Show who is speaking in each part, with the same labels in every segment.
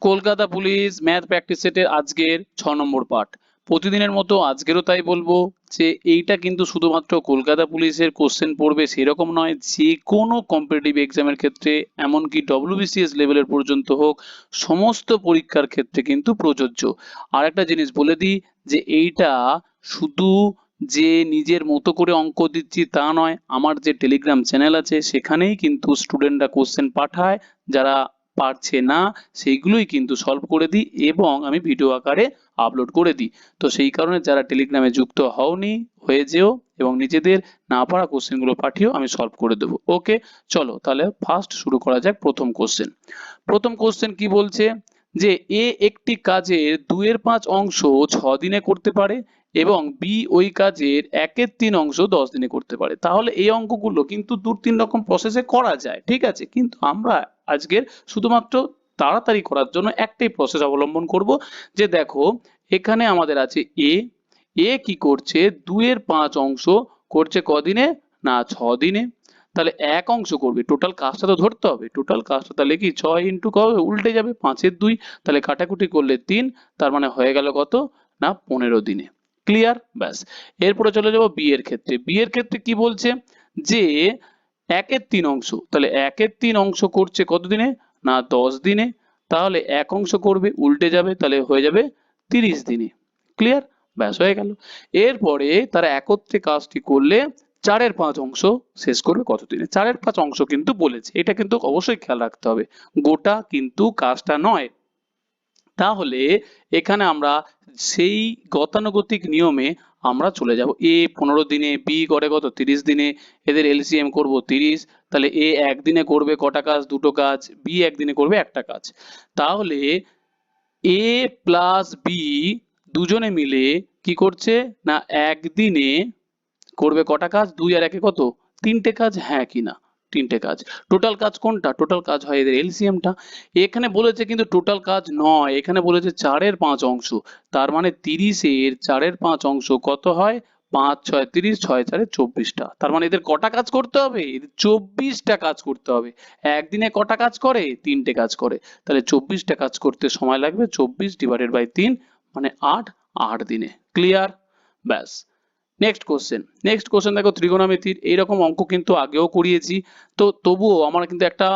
Speaker 1: Kolkata police math practice সেটের আজকের 6 নম্বর part. প্রতিদিনের মতো আজকেরও তাই বলবো যে এইটা কিন্তু শুধুমাত্র কলকাতা পুলিশের কোশ্চেন পড়বে সেরকম নয়, যে কোনো কম্পিটিটিভ এক্সামের ক্ষেত্রে, এমনকি ডব্লিউবিসিএস লেভেলের পর্যন্ত হোক, সমস্ত পরীক্ষার ক্ষেত্রে কিন্তু প্রযোজ্য। আর একটা জিনিস বলে দিই যে এইটা শুধু যে নিজের মতো করে অঙ্ক দিচ্ছি তা নয়, আমার যে টেলিগ্রাম চ্যানেল আছে সেখানেই কিন্তু স্টুডেন্টরা কোশ্চেন পাঠায়, যারা পারছে না সেইগুলোই কিন্তু সলভ করে দিই এবং আমি ভিডিও আকারে আপলোড করে দিই। তো সেই কারণে যারা টেলিগ্রামে যুক্ত হওনি, হয়ে যেও এবং নিজেদের না পারা কোশ্চেনগুলো পাঠিয়েও আমি সলভ করে দেবো। ওকে, চলো তাহলে ফার্স্ট শুরু করা যাক। প্রথম কোশ্চেন, প্রথম কোশ্চেন কি বলছে যে এ একটি কাজের 2/5 অংশ 6 দিনে করতে পারে এবং বি ওই কাজের 1/3 অংশ 10 দিনে করতে পারে। তাহলে এই অঙ্কগুলো কিন্তু 2-3 রকম প্রসেসে করা যায়, ঠিক আছে, কিন্তু আমরা আজকের শুধুমাত্র তাড়াতাড়ি করার জন্য একটাই প্রসেস অবলম্বন করব। যে দেখো এখানে আমাদের আছে এ, এ কি করছে 2/5 অংশ করছে কদিনে, না 6 দিনে। তাহলে এক অংশ করবে, টোটাল কাজটা তো ধরতে হবে, টোটাল কাজটা তাহলে কি 6 ইন্টু কবে উল্টে যাবে 5-এর 2, তাহলে কাটাকুটি করলে 3, তার মানে হয়ে গেল কত, না 15 দিনে। ক্লিয়ার? ব্যাস। এরপরে চলে যাবো বি এর ক্ষেত্রে। বি এর ক্ষেত্রে কি বলছে যে 1/3 অংশ, তাহলে 1/3 অংশ করছে কত দিনে, না 10 দিনে। তাহলে এক অংশ করবে উল্টে যাবে, তাহলে হয়ে যাবে 30 দিনে। ক্লিয়ার? ব্যাস হয়ে গেল। এরপরে তারা একত্রে কাজটি করলে 4/5 অংশ শেষ করবে কত দিনে। 4/5 অংশ কিন্তু বলেছে, এটা কিন্তু অবশ্যই খেয়াল রাখতে হবে, গোটা কিন্তু কাজটা নয়। তাহলে এখানে আমরা সেই গতানুগতিক নিয়মে আমরা চলে যাব। এ 15 দিনে, বি করে কত 30 দিনে, এদের এলসিএম করব 30। তাহলে এ একদিনে করবে কটা কাজ, দুটো কাজ, বি একদিনে করবে একটা কাজ। তাহলে এ প্লাস বি দুজনে মিলে কি করছে, না একদিনে করবে কটা কাজ, 2 আর 1 কত, 3টে কাজ, হ্যাঁ কি না, 3টে কাজ। টোটাল কাজ কোনটা, টোটাল কাজ হয় এদের এলসিএমটা। এখানে বলেছে কিন্তু টোটাল কাজ নয়, এখানে বলেছে 4/5 অংশ। তার মানে 30-এর 4/5 অংশ কত হয়, 5 6 30, 6 4 24টা। তার মানে এদের কটা কাজ করতে হবে, এদের 24টা কাজ করতে হবে। একদিনে কটা কাজ করে, 3টে কাজ করে। তাহলে 24টা কাজ করতে সময় লাগবে 24/3, মানে 8 দিনে। ক্লিয়ার? ব্যাস। নেক্সট কোশ্চেন, নেক্সট কোশ্চেন দেখো ত্রিগোণমিতির এইরকম অঙ্ক কিন্তু আগেও করিয়েছি। তো তবুও আমার কিন্তু একটা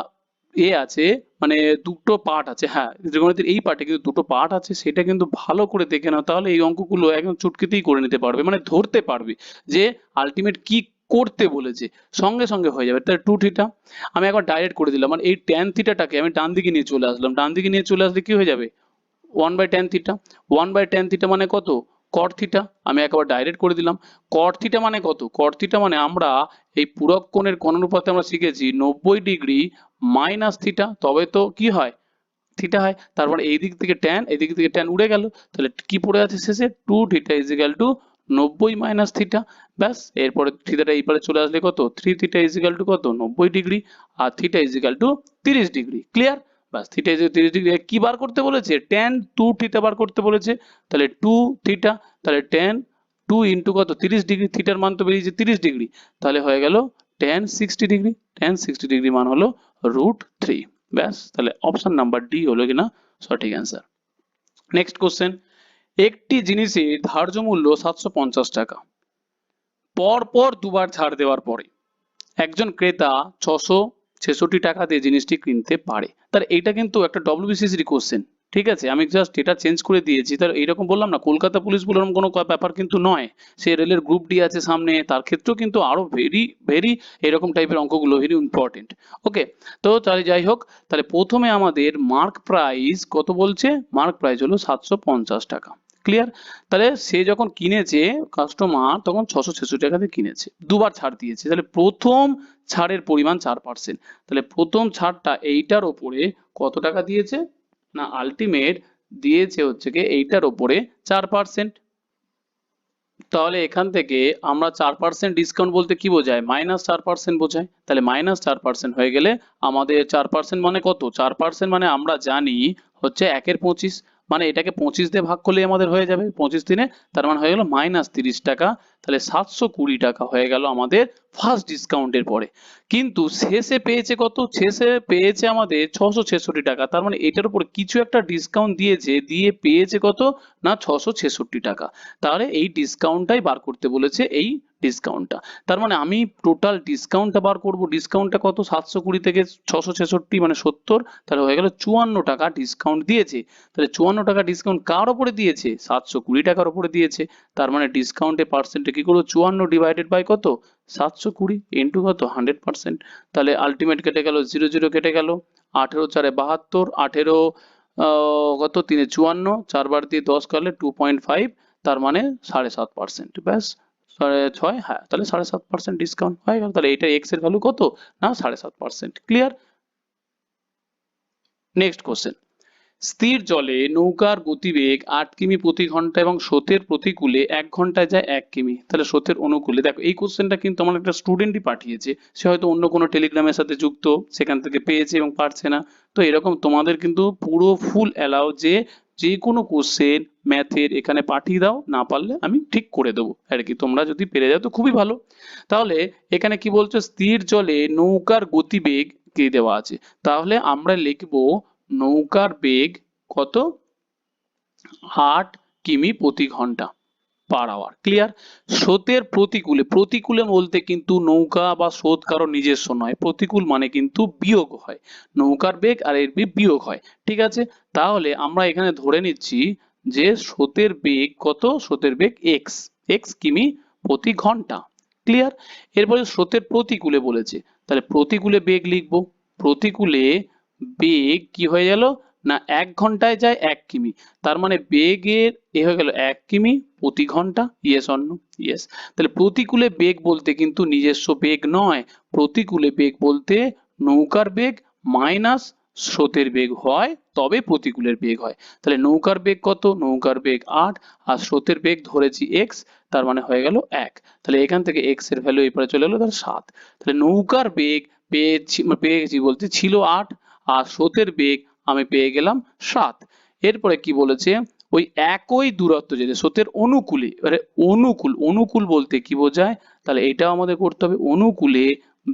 Speaker 1: এ আছে, মানে দুটো পার্ট আছে। হ্যাঁ, ত্রিগোণমিতির এই পার্টে কিন্তু দুটো পার্ট আছে, সেটা কিন্তু ভালো করে দেখে নাও, তাহলে এই অঙ্কগুলো একদম চুটকিতেই করে নিতে পারবে, মানে ধরতে পারবে যে আলটিমেট কি করতে বলেছে, সঙ্গে সঙ্গে হয়ে যাবে। তাহলে 2 থিটা আমি একবার ডাইরেক্ট করে দিলাম, মানে এই ট্যান থিটাটাকে আমি ডান দিকে নিয়ে চলে আসলাম, ডান দিকে নিয়ে চলে আসলে কি হয়ে যাবে, 1/tan থিটা। 1/tan থিটা মানে কত, কট থিটা। আমি একবার ডাইরেক্ট করে দিলাম। কট থিটা মানে কত, কট থিটা মানে আমরা এই পূরক কোণের কোণ অনুপাতে আমরা শিখেছি 90 ডিগ্রি মাইনাস থিটা, তবে তো কি হয়, থিটা হয়। তারপর এই দিক থেকে ট্যান, এই দিক থেকে ট্যান উড়ে গেল, তাহলে কি পড়ে আছে শেষে, 2 theta is equal two 90 minus theta. ব্যাস। এরপরে থিটাটা এই পারে চলে আসলে কত, 3 থিটা ইজ ইকুয়াল টু কত, 90 ডিগ্রি, আর theta is equal to 30 degree. Clear? ব্যাস। থিটা ইজ 30 ডিগ্রি কি বার করতে বলেছে, tan 2 থিটা বার করতে বলেছে। তাহলে 2 থিটা, তাহলে tan 2 ইন্টু কত 30 ডিগ্রি, থিটার মান তো বেরিয়েছে 30 ডিগ্রি, তাহলে হয়ে গেল tan 60 ডিগ্রি। tan 60 ডিগ্রি মান হলো √3। ব্যাস। তাহলে অপশন নাম্বার ডি হলো কিনা সঠিক অ্যান্সার। নেক্সট কোশ্চেন, একটি জিনিসের ধার্য মূল্য 750 টাকা, পর পর দুবার ছাড় দেওয়ার পরে একজন ক্রেতা 666 টাকা দিয়ে জিনিসটি কিনতে পারে। তাহলে এইটা কিন্তু একটা ডব্লিউবিসিএস কোশ্চেন, ঠিক আছে, আমি জাস্ট এটা চেঞ্জ করে দিয়েছি। তার এইরকম বললাম না, কলকাতা পুলিশ বলে এরকম কোনো ব্যাপার কিন্তু নয়, সে রেলের গ্রুপ ডি আছে সামনে, তার ক্ষেত্রেও কিন্তু আরো ভেরি ভেরি এরকম টাইপের অঙ্কগুলো ভেরি ইম্পর্টেন্ট। ওকে, তো তাহলে যাই হোক, তাহলে প্রথমে আমাদের মার্ক প্রাইস কত বলছে, মার্ক প্রাইস হলো 750 টাকা। ক্লিয়ার? তাহলে সে যখন কিনেছে কাস্টমার, তখন 666 টাকাতে কিনেছে, দুবার ছাড় দিয়েছে, তাহলে প্রথম ছাড়ের পরিমাণ 4%। তাহলে প্রথম ছাড়টা এইটার ওপরে কত টাকা দিয়েছে, না আলটিমেট দিয়েছে হচ্ছে কি এইটার ওপরে 4%। তাহলে এখান থেকে আমরা 4% ডিসকাউন্ট বলতে কি বোঝায়, -4% বোঝায়। তাহলে -4% হয়ে গেলে আমাদের 4% মানে কত, 4% মানে আমরা জানি হচ্ছে 1/25, মানে এটাকে 25 দিয়ে ভাগ করলে আমাদের হয়ে যাবে 25 দিনে, তার মানে হয়ে গেল -30 টাকা। তাহলে 720 টাকা হয়ে গেল আমাদের ফার্স্ট ডিসকাউন্টের পরে। কিন্তু শেষে পেয়েছে কত? শেষে পেয়েছে আমাদের 666 টাকা। তার মানে এটার উপর কিছু একটা ডিসকাউন্ট দিয়েছে, দিয়ে পেয়েছে কত? না 666 টাকা। তাহলে এই ডিসকাউন্টটাই বার করতে বলেছে, এই ডিসকাউন্টটা। তার মানে আমি টোটাল ডিসকাউন্টটা বার করব। ডিসকাউন্টটা কত? 720 থেকে 666 মানে 70, তাহলে হয়ে গেল 54 টাকা ডিসকাউন্ট দিয়েছে। তাহলে 54 টাকা ডিসকাউন্ট কার উপরে দিয়েছে? 720 টাকার উপরে দিয়েছে। তার মানে ডিসকাউন্টের পার্সেন্টে কি করবো? 54 ডিভাইডেড বাই কত? 720 ইন্টু কত? 100%। তাহলে আলটিমেট কেটে গেল, 0 0 কেটে গেল, 18 4 72, 18 কত 3 54, 4 বার দিয়ে 10 করলে 2.5, তার মানে 7.5%। ব্যাস, 6.5, হ্যাঁ, তাহলে 7.5% ডিসকাউন্ট হয়ে গেল। তাহলে এটা এক্স এর ভ্যালু কত? না 7.5%। ক্লিয়ার? নেক্সট কোশ্চেন, স্থির জলে নৌকার গতিবেগ 8 কিমি প্রতি ঘন্টা এবং স্রোতের প্রতিকূলে 1 ঘন্টায় যায় 1 কিমি। তাহলে স্রোতের অনুকূলে, দেখো এই কোশ্চেনটা কিন্তু আমার একটা স্টুডেন্টই পাঠিয়েছে, সে হয়তো অন্য কোনো টেলিগ্রামের সাথে যুক্ত, সেখান থেকে পেয়েছে এবং পারছে না। তো এরকম তোমাদের কিন্তু পুরো ফুল অ্যালাউ যে যে কোনো কোশ্চেন ম্যাথের এখানে পাঠিয়ে দাও, না পারলে আমি ঠিক করে দেবো আর কি। তোমরা যদি পেরে যাও তো খুবই ভালো। তাহলে এখানে কি বলছো? স্থির জলে নৌকার গতিবেগ কে দেওয়া আছে, তাহলে আমরা লিখবো নৌকার বেগ কত? 8 কিমি প্রতি ঘন্টা পার আওয়ার। ক্লিয়ার? স্রোতের প্রতিকূলে, প্রতিকূলে বলতে কিন্তু নৌকা বা স্রোত কারো নিজস্ব নয়, প্রতিকূল মানে কিন্তু বিয়োগ হয়, নৌকার বেগ আর এর বিয়োগ হয়। ঠিক আছে, তাহলে আমরা এখানে ধরে নিচ্ছি যে স্রোতের বেগ কত? স্রোতের বেগ এক্স, এক্স কিমি প্রতি ঘন্টা। ক্লিয়ার? এরপরে স্রোতের প্রতিকূলে বলেছে, তাহলে প্রতিকূলে বেগ লিখবো। প্রতিকূলে বেগ কি হয়ে গেল? না 1 ঘন্টায় যায় 1 কিমি। তার মানে বেগের এ হয়ে গেল 1 কিমি প্রতি ঘন্টা। Yes or no? ইয়েস। তাহলে প্রতিকূলে বেগ বলতে কিন্তু নিজস্ব বেগ নয়, প্রতিকূলে বেগ বলতে নৌকার বেগ মাইনাস স্রোতের বেগ হয়, তবে প্রতিকূলের বেগ হয়। তাহলে নৌকার বেগ কত? নৌকার বেগ 8, আর স্রোতের বেগ ধরেছি x, তার মানে হয়ে গেল 1। তাহলে এখান থেকে x এর ভ্যালু এরপরে চলে এলো, তাহলে 7। তাহলে নৌকার বেগ পেয়েছি বলতে ছিল 8, আর স্রোতের বেগ আমি পেয়ে গেলাম 7। এরপরে কি বলেছে? ওই একই দূরত্ব যেতে স্রোতের অনুকূলে, এবারে অনুকূল, অনুকূল বলতে কি বোঝায়? তাহলে এটাও আমাদের করতে হবে। অনুকূলে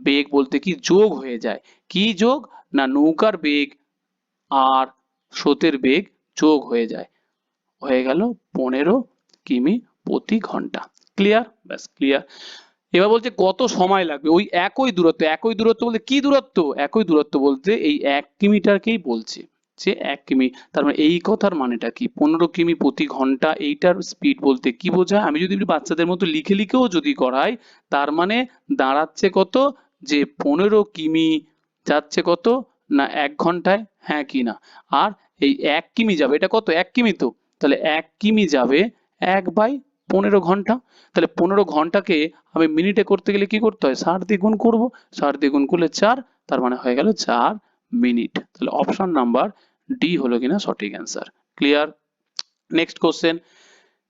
Speaker 1: বেগ বলতে কি যোগ হয়ে যায়, কি যোগ? না নৌকার বেগ আর স্রোতের বেগ যোগ হয়ে যায়, হয়ে গেল 15 কিমি প্রতি ঘন্টা। ক্লিয়ার? ব্যাস ক্লিয়ার। এবার বলছে কত সময় লাগবে ওই একই দূরত্ব, একই দূরত্ব বলতে কি দূরত্ব? একই দূরত্ব বলতে এই 1 কিমিটারকেই বলছে, যে 1 কিমি। তার মানে এই কথার মানেটা কি? 15 কিমি প্রতি ঘন্টা, এইটার স্পিড বলতে কি বোঝায়? আমি যদি বাচ্চাদের মতো লিখে লিখেও যদি করাই, তার মানে দাঁড়াচ্ছে কত? যে 15 কিমি যাচ্ছে কত? না 1 ঘন্টায়, হ্যাঁ কি না? আর এই 1 কিমি যাবে, এটা কত? 1 কিমি তো, তাহলে 1 কিমি যাবে 1/15 ঘন্টা। তাহলে 15 ঘন্টাকে আমি মিনিটে করতে গেলে কি করতে হয়? 60 দিয়ে গুণ করবো, 60 দিয়ে গুণ করলে 4, তার মানে হয়ে গেল 4 মিনিট। তাহলে অপশন নাম্বার ডি হলো কিনা সঠিক answer. Clear? Next question,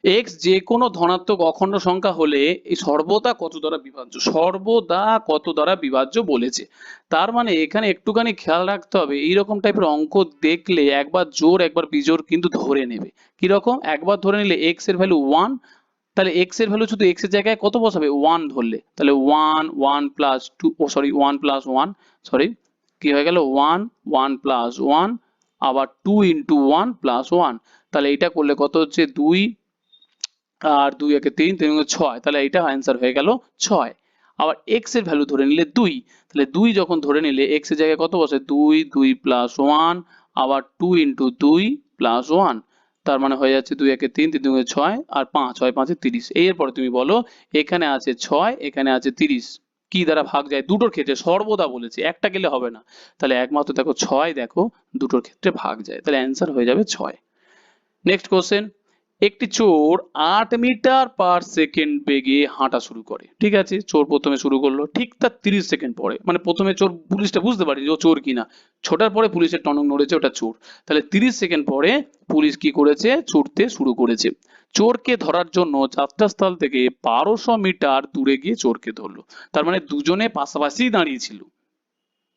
Speaker 1: x যে কোনো ধনাত্মক অখণ্ড সংখ্যা হলে এই সর্বদা কত দ্বারা বিভাজ্য? সর্বদা কত দ্বারা বিভাজ্য বলেছে। তার মানে এখানে একটুখানি খেয়াল রাখতে হবে, এইরকম টাইপের অঙ্ক দেখলে একবার জোর একবার বিজোড় কিন্তু ধরে নেবে। কিরকম? একবার ধরে নিলে এক্স এর ভ্যালু 1, তাহলে এক্স এর ভ্যালু শুধু এক্স এর জায়গায় কত বসাবে? 1 ধরলে, তাহলে 1 1 প্লাস 2, ও সরি 1 প্লাস 1, সরি কি হয়ে গেল? 1 1 প্লাস 1, আবার 2 ইন্টু 1 প্লাস 1। তাহলে এটা করলে কত হচ্ছে? 2 আর 2 একে 3, 3 একে 6, তাহলে এটা অ্যান্সার হয়ে গেল 6। আবার x এর ভ্যালু ধরে নিলে 2, তাহলে 2 যখন ধরে নিলে x এর জায়গায় কত বসে? 2 2 প্লাস 1, আবার 2 ইন্টু 2 প্লাস 1, তার মানে হয়ে যাচ্ছে 2 একে 3, 3 দুগুণে 6, আর 5 6 5 30। এরপরে তুমি বলো, এখানে আছে 6, এখানে আছে 30, কি দ্বারা ভাগ যায়? দুটোর ক্ষেত্রে সর্বদা বলেছে, একটা গেলে হবে না। তাহলে একমাত্র দেখো 6, দেখো দুটোর ক্ষেত্রে ভাগ যায়, তাহলে অ্যান্সার হয়ে যাবে 6। নেক্সট কোশ্চেন, একটি চোর 8 মিটার পার সেকেন্ড বেগে হাঁটা শুরু করে। ঠিক আছে, চোর প্রথমে শুরু করলো, ঠিক তার 30 সেকেন্ড পরে, মানে প্রথমে চোর পুলিশটা বুঝতে পারেনি যে ও চোর কিনা, ছোটার পরে পুলিশের টনক নড়েছে ওটা চোর। তাহলে 30 সেকেন্ড পরে পুলিশ কি করেছে? ছুটতে শুরু করেছে। চোরকে ধরার জন্য যাত্রাস্থল থেকে 1200 মিটার দূরে গিয়ে চোরকে ধরলো। তার মানে দুজনে পাশাপাশি দাঁড়িয়ে ছিল।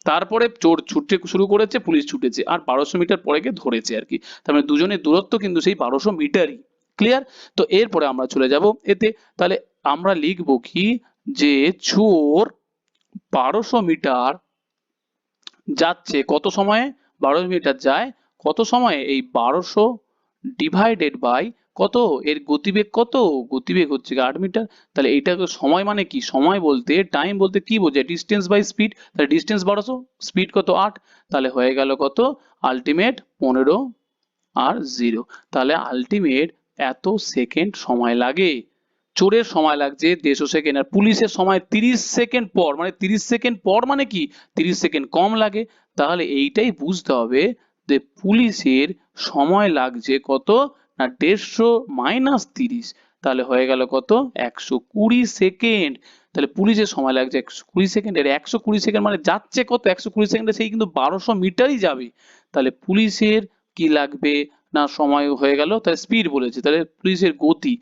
Speaker 1: তারপরে চোর ছুটতে শুরু করেছে, পুলিশ ছুটেছে, আর 1200 মিটার পরে গিয়ে ধরেছে আর কি। তার মানে দুজনের দূরত্ব কিন্তু সেই 1200 মিটারই। ক্লিয়ার? তো এরপরে আমরা চলে যাব এতে। তাহলে আমরা লিখব কি, যে চোর 1200 মিটার যাচ্ছে কত সময়ে, 1200 মিটার যায় কত সময়ে, এই 1200 ডিভাইডেড বাই কত, এর গতিবেগ কত, গতিবেগ হচ্ছে 8 মিটার। তাহলে এইটা সময় মানে কি, সময় বলতে টাইম বলতে কি বোঝায়, ডিস্টেন্স বাই স্পিড। তাহলে ডিস্টেন্স 1200, স্পিড কত 8, তাহলে হয়ে গেল কত আলটিমেট 15 আর 0। তাহলে আলটিমেট এত সেকেন্ড সময় লাগে। চোরের সময় লাগছে 150 সেকেন্ড, আর পুলিশের সময় 30 সেকেন্ড পর, মানে 30 সেকেন্ড পর মানে কি 30 সেকেন্ড কম লাগে। তাহলে এইটাই বুঝতে হবে যে পুলিশের সময় লাগছে কত না 150 মাইনাস 30, তাহলে হয়ে গেল কত 120 সেকেন্ড। তাহলে পুলিশের সময় লাগছে 120 সেকেন্ড, এর 120 সেকেন্ড মানে যাচ্ছে কত 120 সেকেন্ডে, সেই কিন্তু 1200 মিটারই যাবে। তাহলে পুলিশের কি লাগবে না, সময় হয়ে গেল, তাহলে স্পিড বলেছে, তাহলে পুলিশের গতি,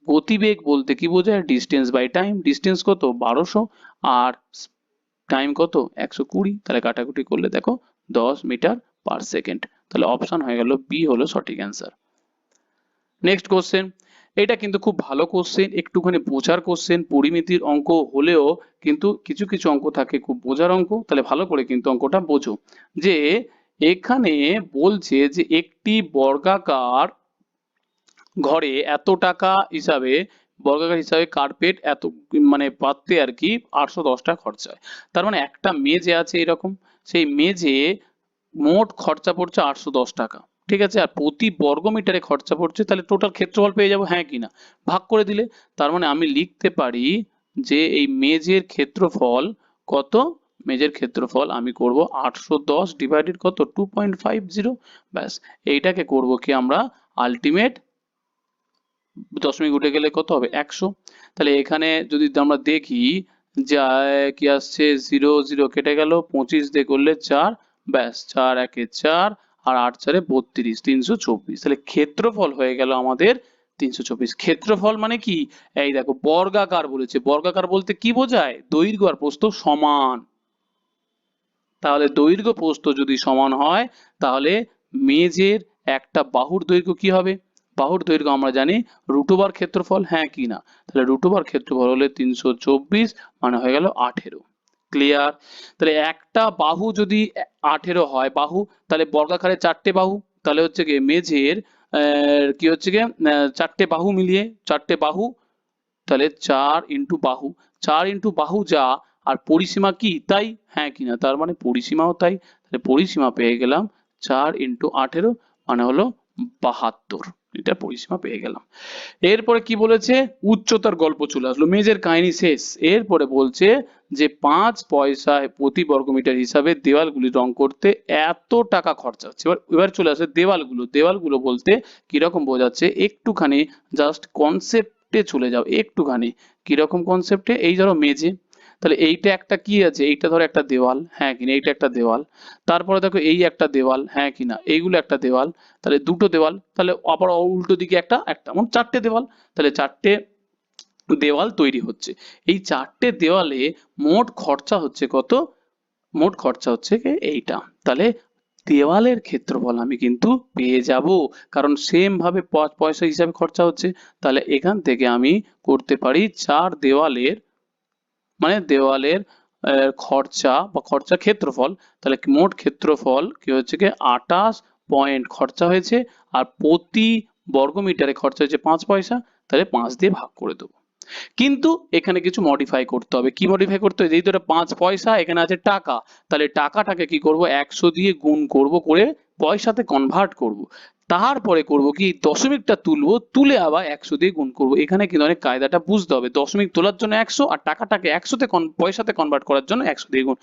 Speaker 1: গতিবেগ বলতে কি বোঝায়, ডিস্টেন্স বাই টাইম, ডিস্টেন্স কত 1200 আর টাইম কত 120, তাহলে কাটাকুটি করলে দেখো 10 মিটার পার সেকেন্ড। তাহলে অপশন হয়ে গেল বি হলো সঠিক অ্যান্সার। নেক্সট কোশ্চেন, এটা কিন্তু খুব ভালো কোশ্চেন, একটুখানি বোঝার কোশ্চেন, পরিমিতির অঙ্ক হলেও কিন্তু কিছু কিছু অঙ্ক থাকে খুব বোঝার অঙ্ক, তাহলে ভালো করে কিন্তু অঙ্কটা বোঝো। যে এখানে বলছে যে একটি বর্গাকার ঘরে এত টাকা হিসাবে, বর্গাকার হিসাবে কার্পেট এত, মানে পাততে আর কি 810 টাকা খরচা হয়। তার মানে একটা মেজে আছে এরকম, সেই মেজে মোট খরচা পড়ছে 810 টাকা, ঠিক আছে, আর প্রতি বর্গ মিটারে খরচা পড়ছে, তাহলে টোটাল ক্ষেত্রফল পেয়ে যাবো, হ্যাঁ কিনা, ভাগ করে দিলে। তার মানে আমি লিখতে পারি যে এই মেজের ক্ষেত্রফল কত, মেজের ক্ষেত্রফল আমি করব 810 ডিভাইডেড কত 2.50, ব্যাস। এইটাকে করব কি আমরা আলটিমেট, দশমিক উঠে গেলে কত হবে 100। তাহলে এখানে যদি আমরা দেখি যা কি আসছে, 0 0 কেটে গেল, 25 দিয়ে করলে 4, ব্যাস 4 একে 4 আর 8 চারে 32, 324। তাহলে ক্ষেত্রফল হয়ে গেল আমাদের 324। ক্ষেত্রফল মানে কি, এই দেখো বর্গাকার বলেছে, বর্গাকার বলতে কি বোঝায়, দৈর্ঘ্য আর প্রস্থ সমান। তাহলে দৈর্ঘ্য প্রস্থ যদি সমান হয়, তাহলে মেজের একটা বাহুর দৈর্ঘ্য কি হবে, বাহুর দৈর্ঘ্য আমরা জানি √, ক্ষেত্রফল, হ্যাঁ কি না, তাহলে √, ক্ষেত্রফল হলে 324, মানে হয়ে গেল 18। ক্লিয়ার? তাহলে একটা বাহু যদি 18 হয় বাহু, তাহলে বর্গাকারের 4টে বাহু, তাহলে হচ্ছে গিয়ে মেঝের কি হচ্ছে গিয়ে 4টে বাহু মিলিয়ে 4টে বাহু, তাহলে 4 ইন্টু বাহু, 4 ইন্টু বাহু যা, আর পরিসীমা কি তাই, হ্যাঁ কিনা, তার মানে পরিসীমাও তাই। তাহলে পরিসীমা পেয়ে গেলাম 4 ইন্টু 18, মানে হলো 72, এটা পরিসীমা পেয়ে গেলাম। এরপরে কি বলেছে, উচ্চতার গল্প চলে আসলো, মেজের কাহিনী শেষ। এরপরে বলছে যে 5 পয়সায় প্রতি বর্গমিটার হিসাবে দেওয়ালগুলি রং করতে এত টাকা খরচা হচ্ছে। এবার চলে আসে দেওয়ালগুলো, দেওয়ালগুলো বলতে কিরকম বোঝাচ্ছে, একটুখানি জাস্ট কনসেপ্টে চলে যাও একটুখানি। কিরকম কনসেপ্টে, এই ধরো মেঝে, তাহলে এইটা একটা কি আছে, এইটা ধরো একটা দেওয়াল, হ্যাঁ কিনা, এইটা একটা দেওয়াল, তারপরে দেখো এই একটা দেওয়াল, হ্যাঁ কিনা, এইগুলো একটা দেওয়াল, তাহলে দুটো দেওয়াল, তাহলে আবার উল্টো দিকে একটা একটা, মোট 4টে দেওয়াল, তাহলে 4টে দেওয়াল তৈরি হচ্ছে। এই 4টে দেওয়ালে মোট খরচা হচ্ছে কত, মোট খরচা হচ্ছে এইটা। তাহলে দেওয়ালের ক্ষেত্রফল আমি কিন্তু পেয়ে যাব, কারণ সেম ভাবে পয়সা হিসাবে খরচা হচ্ছে। তাহলে এখান থেকে আমি করতে পারি 4 দেওয়ালের, মানে দেওয়ালের খরচা বা খরচা ক্ষেত্রফল, তাহলে মোট ক্ষেত্রফল কি হচ্ছে কি 28 পয়েন্ট খরচা হয়েছে, আর প্রতি বর্গমিটারে খরচা হয়েছে 5 পয়সা, তাহলে 5 দিয়ে ভাগ করে দেবো। কিন্তু এখানে কিছু মডিফাই করতে হবে, কি মডিফাই করতে হবে, যেহেতু এটা 5 পয়সা, এখানে আছে টাকা, তাহলে টাকাটাকে কি করব 100 দিয়ে গুণ করব, করে পয়সাতে কনভার্ট করব, তারপরে করব কি দশমিকটা তুলবো, তুলে আবার 100 দিয়ে গুণ করব। এখানে কিন্তু অনেক কায়দাটা বুঝতে হবে, দশমিক তোলার জন্য 100, আর টাকাটাকে 100 তে পয়সাতে কনভার্ট করার জন্য 100 দিয়ে গুণ,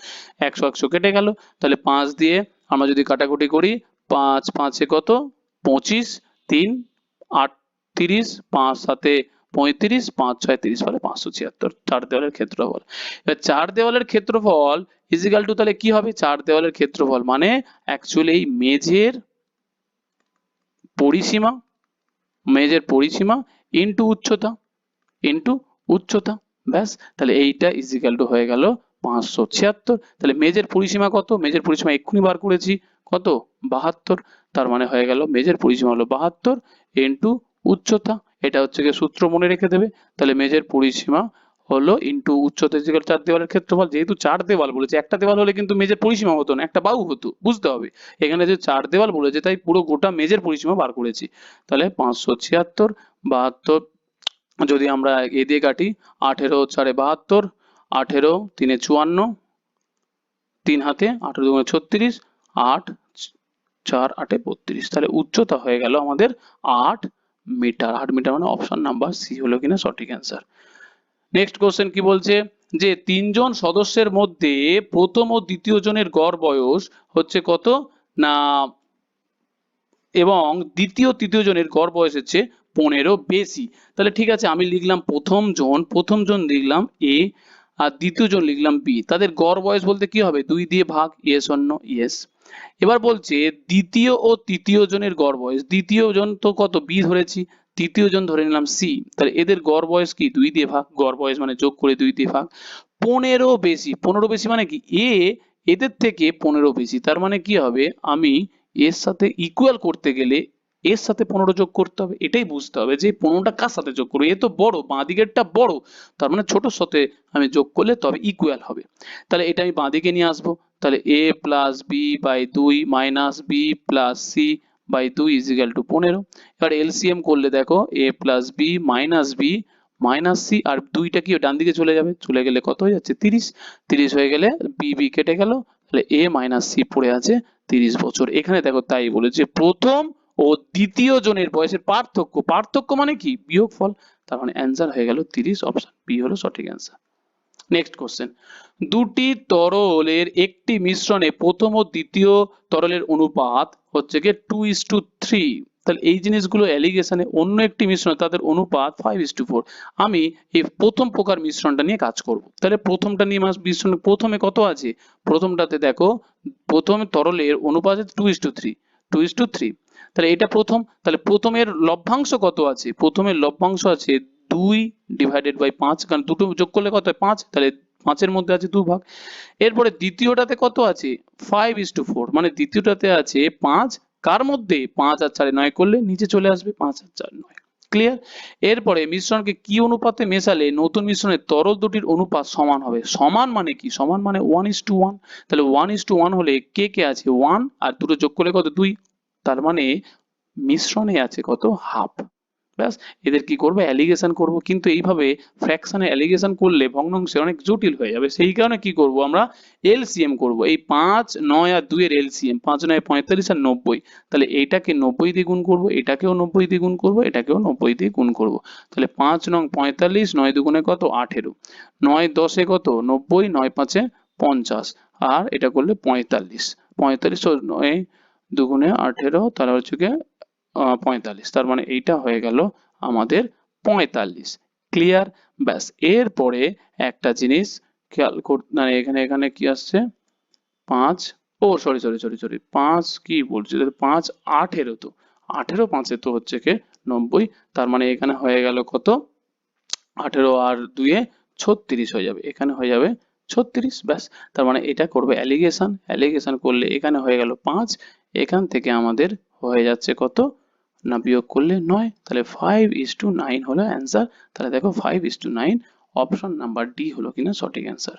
Speaker 1: 100 100 কেটে গেল, তাহলে 5 দিয়ে আমরা যদি কাটাকুটি করি, 5 5 এ কত 25, 3 38, 5 7 এ 35, 5 6 30, ফলে 576, 4 দেওয়ালের ক্ষেত্রফল। এবার 4 দেওয়ালের ক্ষেত্রফল ইজিক্যাল টু, তাহলে কি হবে, 4 দেওয়ালের ক্ষেত্রফল মানে অ্যাকচুয়ালি এই মেঝের পরিসীমা, মেঝের পরিসীমা ইন্টু উচ্চতা, ইন্টু উচ্চতা, ব্যাস। তাহলে এইটা ইজিক্যাল টু হয়ে গেল 576। তাহলে মেজের পরিসীমা কত? মেজের পরিসীমা এক্ষুনি বার করেছি, কত? 72। তার মানে হয়ে গেল মেজের পরিসীমা হলো 72 ইন্টু উচ্চতা। এটা হচ্ছে গিয়ে সূত্র মনে রেখে দেবে। তাহলে মেজের পরিসীমা হলো ইন্টু উচ্চতা ইকুয়াল 4 দেওয়ালের ক্ষেত্রফল। যেহেতু 4 দেওয়াল বলেছে, একটা দেওয়াল হলে কিন্তু মেজের পরিসীমা হতো না, একটা বাহু হতো, বুঝতে হবে। এখানে যে 4 দেওয়াল বলেছে তাই পুরো গোটা মেজের পরিসীমা বার করেছি। তাহলে 576, 72 যদি আমরা এ দিয়ে কাটি, 18 4 72, 18 3 54, 3 হাতে 18 2 36, 8 4 8 32। তাহলে উচ্চতা হয়ে গেল আমাদের 8 মিটার। 8 মিটার মানে অপশন নাম্বার সি হলো কিনা সঠিক অ্যান্সার। নেক্সট কোশ্চেন কি বলছে, যে তিনজন সদস্যের মধ্যে প্রথম ও দ্বিতীয় জনের গড় বয়স হচ্ছে কত না, এবং দ্বিতীয় তৃতীয় জনের গড় বয়স হচ্ছে 15 বেশি। তাহলে ঠিক আছে, আমি লিখলাম প্রথম জন লিখলাম এ, আর দ্বিতীয় জন লিখলাম বি। তাদের গড় বয়স বলতে কি হবে? 2 দিয়ে ভাগ, ইয়েস অর নো? ইয়েস। এবার বলছে দ্বিতীয় ও তৃতীয় জনের গড় বয়স। দ্বিতীয় জন তো কত? বি ধরেছি, তৃতীয় জন ধরে নিলাম সি। তাহলে এদের গড় বয়স কি? 2 দিয়ে ভাগ, গড় বয়স মানে যোগ করে 2 দিয়ে ভাগ। 15 বেশি, 15 বেশি মানে কি? এ এদের থেকে 15 বেশি, তার মানে কি হবে? আমি এর সাথে ইকুয়াল করতে গেলে এর সাথে 15 যোগ করতে হবে। এটাই বুঝতে হবে যে 15টা কার সাথে যোগ করবো। এ তো বড়, বাঁ দিকেরটা বড়, তার মানে ছোটর সাথে আমি যোগ করলে তবে ইকুয়াল হবে। তাহলে এটা আমি বাঁ দিকে নিয়ে আসবো। তাহলে a plus B by 2 minus B plus C by 2 is equal to 15। এবার এলসিএম করলে দেখো a plus B minus B minus C, আর 2টা কি ডান দিকে চলে যাবে, চলে গেলে কত হয়ে যাচ্ছে? 30। 30 হয়ে গেলে বি বি কেটে গেল, তাহলে a মাইনাস সি পড়ে আছে 30 বছর। এখানে দেখো তাই বলেছে প্রথম ও দ্বিতীয় জনের বয়সের পার্থক্য। পার্থক্য মানে কি? বিয়োগফল। তার মানে অ্যান্সার হয়ে গেল 30, অপশন বি হলো সঠিক অ্যান্সার। নেক্সট কোশ্চেন, দুটি তরলের একটি মিশ্রণে প্রথম ও দ্বিতীয় তরলের অনুপাত হচ্ছে গিয়ে 2:3। তাহলে এই জিনিসগুলো অ্যালিগেশনে, অন্য একটি মিশ্রণ তাদের অনুপাত 5:4। আমি এই প্রথম প্রকার মিশ্রণটা নিয়ে কাজ করব। তাহলে প্রথমটা নিয়ে মিশ্রণ, প্রথমে কত আছে? প্রথমটাতে দেখো প্রথম তরলের অনুপাত 2:3, 2:3। তাহলে এটা প্রথম, তাহলে প্রথমের লভ্যাংশ কত আছে? প্রথমের লভ্যাংশ আছে 2 ডিভাইডেড বাই 5, কারণ দুটো যোগ করলে কত হয়? 5। তাহলে 5-এর মধ্যে আছে 2 ভাগ। এরপরে দ্বিতীয়টাতে কত আছে? 5:4, মানে দ্বিতীয়টাতে আছে 5, কার মধ্যে? 5 আর 4 9 করলে নিচে চলে আসবে, 5 আর 4 9। ক্লিয়ার? এরপরে মিশ্রণকে কি অনুপাতে মেশালে নতুন মিশ্রণের তরল দুটির অনুপাত সমান হবে? সমান মানে কি? সমান মানে 1:1। তাহলে 1:1 হলে কে কে আছে? 1, আর দুটো যোগ করলে কত? 2। তার মানে মিশ্রণে আছে কত? হাফ। ব্যাস, এদের কি করবো? অ্যালিগেশন করব। কিন্তু এইভাবে ফ্র্যাকশনে অ্যালিগেশন করলে ভগ্নাংশে অনেক জটিল হয়ে যাবে। সেই কারণে কি করব আমরা? এলসিএম করব। এই 5 9 আর 2 এর এলসিএম, 5 9 45 আর 90। তাহলে এইটাকে 90 দিয়ে গুণ করব, এটাকেও 90 দিয়ে গুণ করব, এটাকেও 90 দিয়ে গুণ করব। তাহলে 5 9 45, 9 দুগুণে কত? 18, 9 10 এ কত? 90, 9 5 এ 50, আর এটা করলে 45। 45 ও 9 দুগুণে 18, তাহলে হচ্ছে গিয়ে 45। তার মানে এইটা হয়ে গেল আমাদের 45। ক্লিয়ার? ব্যাস, এরপরে একটা জিনিস খেয়াল করতে, মানে এখানে এখানে কি আসছে? 5, ও সরি সরি সরি সরি 5 কি বলছি? 5 18, তো 18 5 এ তো হচ্ছে কি 90। তার মানে এখানে হয়ে গেল কত? 18 আর 2 এ 36 হয়ে যাবে, এখানে হয়ে যাবে 36। ব্যাস, তার মানে এটা করবে অ্যালিগেশন। অ্যালিগেশন করলে এখানে হয়ে গেল 5, এখান থেকে আমাদের হয়ে যাচ্ছে কত না, বিয়োগ করলে 9। তাহলে 5:9 হলো অ্যান্সার। তাহলে দেখো 5:9, অপশন নাম্বার ডি হলো কিনা সঠিক অ্যান্সার।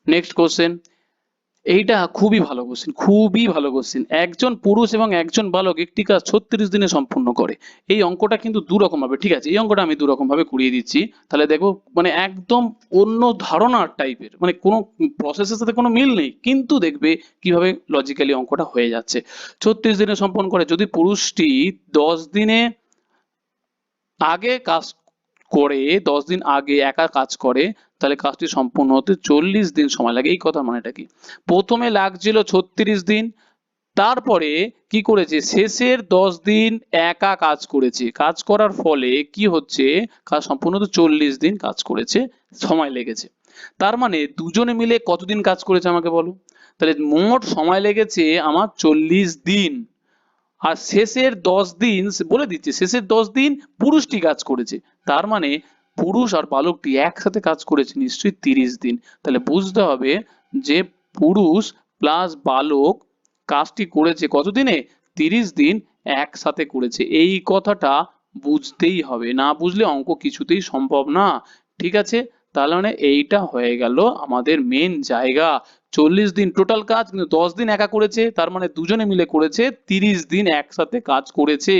Speaker 1: নেক্সট কোশ্চেন, এইটা খুবই ভালো কোশ্চেন, খুবই ভালো কোশ্চেন। একজন পুরুষ এবং একজন বালক একটি কাজ 36 দিনে সম্পূর্ণ করে। এই অঙ্কটা কিন্তু দু রকম ভাবে, ঠিক আছে? এই অঙ্কটা আমি দু রকম ভাবে করিয়ে দিচ্ছি। তাহলে দেখো, মানে একদম অন্য ধারণার টাইপের, মানে কোনো প্রসেসের সাথে কোনো মিল নেই, কিন্তু দেখবে কিভাবে লজিক্যালি অঙ্কটা হয়ে যাচ্ছে। 36 দিনে সম্পন্ন করে। যদি পুরুষটি 10 দিনে আগে কাজ করে, 10 দিন আগে একা কাজ করে, তাহলে কাজটি সম্পূর্ণ হতে 40 দিন সময় লাগে। এই কথার মানেটা কি? প্রথমে লাগছিল 36 দিন, তারপরে কি করেছে? শেষের 10 দিন একা কাজ করেছে। কাজ করার ফলে কি হচ্ছে? কাজ সম্পূর্ণ হতে 40 দিন কাজ করেছে, সময় লেগেছে। তার মানে দুজনে মিলে কতদিন কাজ করেছে আমাকে বলো? তাহলে মোট সময় লেগেছে আমার 40 দিন। আর শেষের 10 দিন, বলে দিচ্ছে শেষের 10 দিন পুরুষটি কাজ করেছে। তার মানে পুরুষ আর বালকটি একসাথে কাজ করেছে নিশ্চয়ই 30 দিন। তাহলে বুঝতে হবে যে পুরুষ প্লাস বালক কাজটি করেছে কতদিনে? 30 দিন একসাথে করেছে। এই কথাটা বুঝতেই হবে, না বুঝলে অঙ্ক কিছুতেই সম্ভব না। ঠিক আছে, তাহলে মানে এইটা হয়ে গেল আমাদের মেন জায়গা। 40 দিন টোটাল কাজ, কিন্তু 10 দিন একা করেছে, তার মানে দুজনে মিলে করেছে 30 দিন একসাথে কাজ করেছে।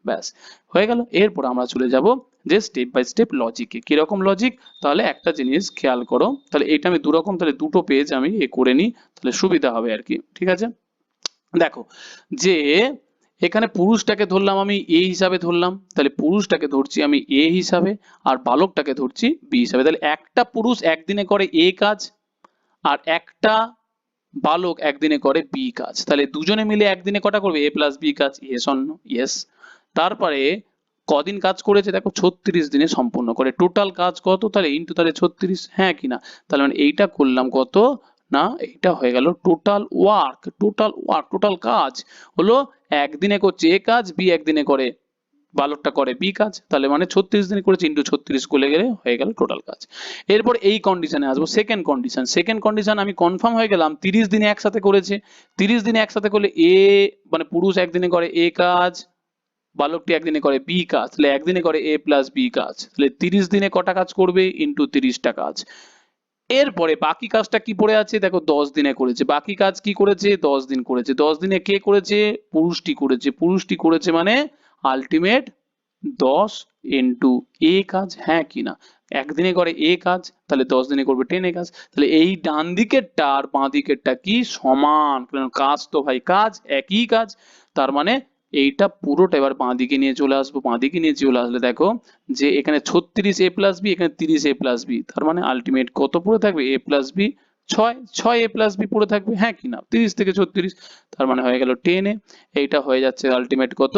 Speaker 1: ব্যাস হয়ে গেল। এরপর আমরা চলে যাব যে স্টেপ বাই স্টেপ লজিকে। কিরকম লজিক? তাহলে একটা জিনিস খেয়াল করো, তাহলে এটা আমি দুরকম, তাহলে দুটো পেজ আমি এ করে নিই, তাহলে সুবিধা হবে আর কি। ঠিক আছে, দেখো যে এখানে পুরুষটাকে ধরলাম আমি এ হিসাবে ধরলাম, তাহলে পুরুষটাকে ধরছি আমি এ হিসাবে, আর বালকটাকে ধরছি বি হিসাবে। তাহলে একটা পুরুষ একদিনে করে এ কাজ, আর একটা বালক একদিনে করে বি কাজ। তাহলে দুজনে মিলে একদিনে কটা করবে? এ প্লাস বি কাজ। Yes or no? ইয়েস। তারপরে কদিন কাজ করেছে? দেখো 36 দিনে সম্পূর্ণ করে। টোটাল কাজ কত? তাহলে ইন্টু তাহলে 36, হ্যাঁ কি না? তাহলে মানে এইটা করলাম কত না, এইটা হয়ে গেল total work. Total work, total কাজ হলো একদিনে করছে এ কাজ, বি একদিনে করে, বালকটা করে বি কাজ। তাহলে মানে 36 দিনে করেছে, ইন্টু 36 করলে গেলে হয়ে গেল টোটাল কাজ। এরপর এই কন্ডিশনে আসবো, সেকেন্ড কন্ডিশন। সেকেন্ড কন্ডিশন আমি কনফার্ম হয়ে গেলাম 30 দিনে একসাথে করেছে। 30 দিনে একসাথে করলে এ মানে পুরুষ একদিনে করে এ কাজ, বালকটি একদিনে করে বি কাজ, তাহলে একদিনে করে এ প্লাস বি কাজ। তাহলে 30 দিনে কটা কাজ করবে? ইন্টু 30টা কাজ। এরপরে বাকি কাজটা কি পড়ে আছে? দেখো 10 দিনে করেছে। বাকি কাজ কি করেছে? 10 দিন করেছে। 10 দিনে কে করেছে? পুরুষটি করেছে। পুরুষটি করেছে মানে আলটিমেট 10 ইন্টু এ কাজ, হ্যাঁ কি না? একদিনে করে এ কাজ, তাহলে 10 দিনে করবে 10 এ কাজ। তাহলে এই ডান দিকেরটা আর বাঁ দিকেরটা কি? সমান, কারণ কাজ তো ভাই কাজ, একই কাজ। তার মানে এইটা পুরোটা এবার বাঁ দিকে নিয়ে চলে আসবো। বাঁ দিকে নিয়ে চলে আসলে দেখো যে এখানে 36 এ প্লাস বি, এখানে 30 এ প্লাস বি, তার মানে আলটিমেট কত পড়ে থাকবে? এ প্লাস বি 6, 6 এ প্লাস বি পড়ে থাকবে, হ্যাঁ কি না? 30 থেকে 36, তার মানে হয়ে গেল 10 এ। এইটা হয়ে যাচ্ছে আলটিমেট কত?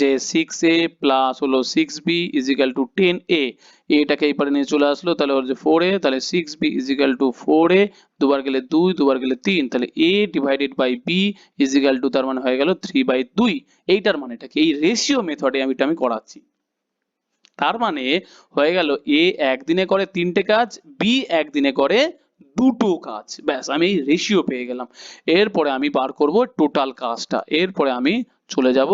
Speaker 1: যে 6a প্লাস হলো 6b is equal two 10a। এটাকে এই পারে নিয়ে চলে আসলো, তাহলে ওর যে 4a, তাহলে 6b is equal two 4a, দুবার গেলে 2, দুবার গেলে 3, তাহলে a divided by b is equal to, তার মানে হয়ে গেল 3/2। এইটার মানেটা কি? এই রেশিও মেথডে আমি করাচ্ছি। তার মানে হয়ে গেল এ একদিনে করে 3টে কাজ, বি একদিনে করে 2টো কাজ। ব্যাস আমি এই রেশিও পেয়ে গেলাম। এরপরে আমি বার করব টোটাল কাজটা। এরপরে আমি চলে যাব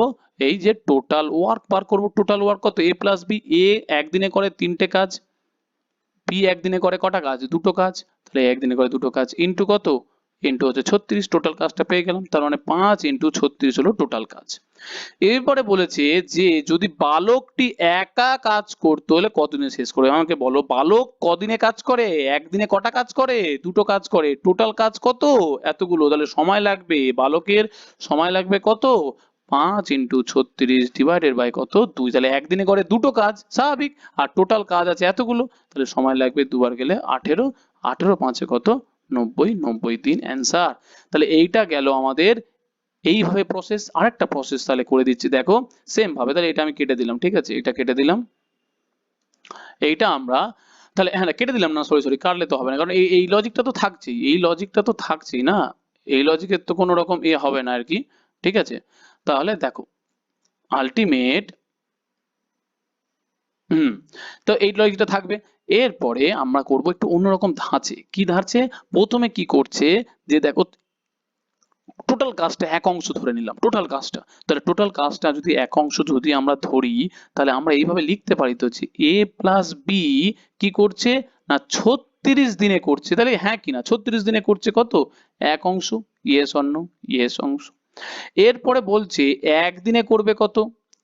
Speaker 1: এই যে টোটাল ওয়ার্ক বার করব। টোটাল ওয়ার্ক কত? এ প্লাস বি। এ একদিনে করে 3টে কাজ, বি একদিনে করে কটা কাজ? 2টো কাজ। তাহলে একদিনে করে 2টো কাজ ইন্টু কত? ইন্টু হচ্ছে 36, টোটাল কাজটা পেয়ে গেলাম। তার মানে 5 ইন্টু 36 হলো টোটাল কাজ। এরপরে বলেছে যে যদি বালকটি একা কাজ করতে হলে কতদিনে শেষ করে? আমাকে বলো, বালক কদিনে কাজ করে? একদিনে কটা কাজ করে? 2টো কাজ করে। টোটাল কাজ কত? এতগুলো। তাহলে সময় লাগবে, বালকের সময় লাগবে কত? 5 ইন্টু 36 ডিভাইডেড বাই কত? 2। তাহলে একদিনে করে 2টো কাজ, স্বাভাবিক। আর টোটাল কাজ আছে এতগুলো, তাহলে সময় লাগবে দুবার গেলে 18। 18 5 কত? 90, 90 দিন অ্যান্সার। তাহলে এইটা গেল আমাদের এইভাবে প্রসেস। আরেকটা প্রসেস তাহলে করে দিচ্ছি, দেখো সেম ভাবে। তাহলে এটা আমি কেটে দিলাম, ঠিক আছে, এটা কেটে দিলাম। এইটা আমরা তাহলে, হ্যাঁ কেটে দিলাম না, সরি সরি, কাটলে তো হবে না, কারণ এই এই লজিকটা তো থাকছেই, এই লজিকটা তো থাকছেই না, এই লজিকের তো কোনো রকম এ হবে না আর কি। ঠিক আছে, তাহলে দেখো আলটিমেট তো এই লজিকটা থাকবে। এরপরে আমরা করব একটু অন্যরকম ধাঁচে। কি ধাঁচে? প্রথমে কি করছে যে দেখো টোটাল কাজটা এক অংশ ধরে নিলাম, টোটাল কাজটা। তাহলে টোটাল কাজটা যদি এক অংশ যদি আমরা ধরি, তাহলে আমরা এইভাবে লিখতে পারি তো যে এ প্লাস বি কি করছে না 36 দিনে করছে। তাহলে হ্যাঁ কি না? 36 দিনে করছে কত? এক অংশ। Yes or no? ইয়েস অংশ। এরপরে বলছে একদিনে করবে কত?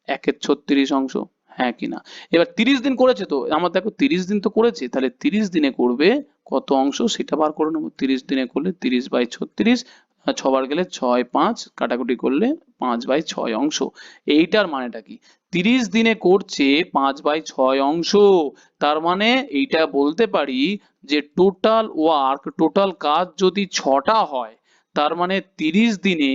Speaker 1: 1/36 অংশ, হ্যাঁ কি না? এবার 30 দিন করেছে, তো আমার দেখো 30 দিন তো করেছে, তাহলে 30 দিনে করবে কত অংশ সেটা বার করে নেবো। 30 দিনে করলে 30/36, 6বার গেলে 6, 5 কাটাকুটি করলে 5/6 অংশ। এইটার মানেটা কি? 30 দিনে করছে 5/6 অংশ। তার মানে এইটা বলতে পারি যে টোটাল ওয়ার্ক, টোটাল কাজ যদি 6টা হয়, তার মানে 30 দিনে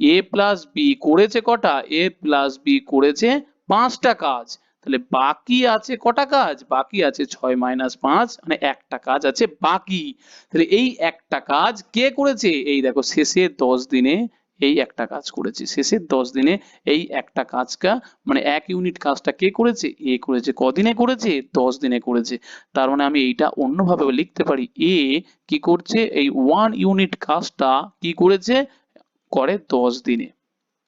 Speaker 1: এ প্লাস বি করেছে কটা? এ প্লাস বি করেছে 5টা কাজ। তাহলে বাকি আছে কটা কাজ? বাকি আছে 6 - 5, মানে একটা কাজ আছে বাকি। তাহলে এই একটা কাজ কে করেছে? এই দেখো শেষে 10 দিনে এই একটা কাজ করেছে, শেষের 10 দিনে এই একটা কাজটা মানে 1 ইউনিট কাজটা কে করেছে? এ করেছে। কদিনে করেছে? 10 দিনে করেছে। তার মানে আমি এইটা অন্যভাবে লিখতে পারি, এ কি করছে? এই 1 ইউনিট কাজটা কি করেছে? করে 10 দিনে।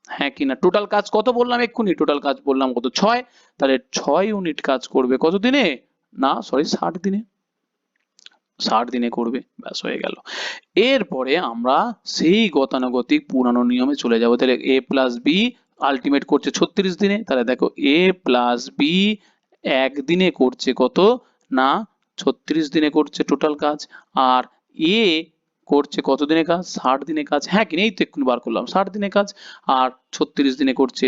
Speaker 1: হ্যাঁ কি না? টোটাল কাজ কত বললাম এক্ষুনি? টোটাল কাজ বললাম কত? 6। তাহলে 6 ইউনিট কাজ করবে কত দিনে? না সরি 60 দিনে। 60 দিনে করবে, ব্যাস হয়ে গেল। এরপরে আমরা সেই গতানুগতিক পুরানো নিয়মে চলে যাব। তাহলে এ প্লাস বি আলটিমেট করছে 36 দিনে। তাহলে দেখো এ প্লাস বি একদিনে করছে কত? না 36 দিনে করছে টোটাল কাজ। আর এ করছে কত দিনে কাজ? 60 দিনে কাজ। হ্যাঁ কি না? এই তো এক্ষুনি বার করলাম, 60 দিনে কাজ। আর 36 দিনে করছে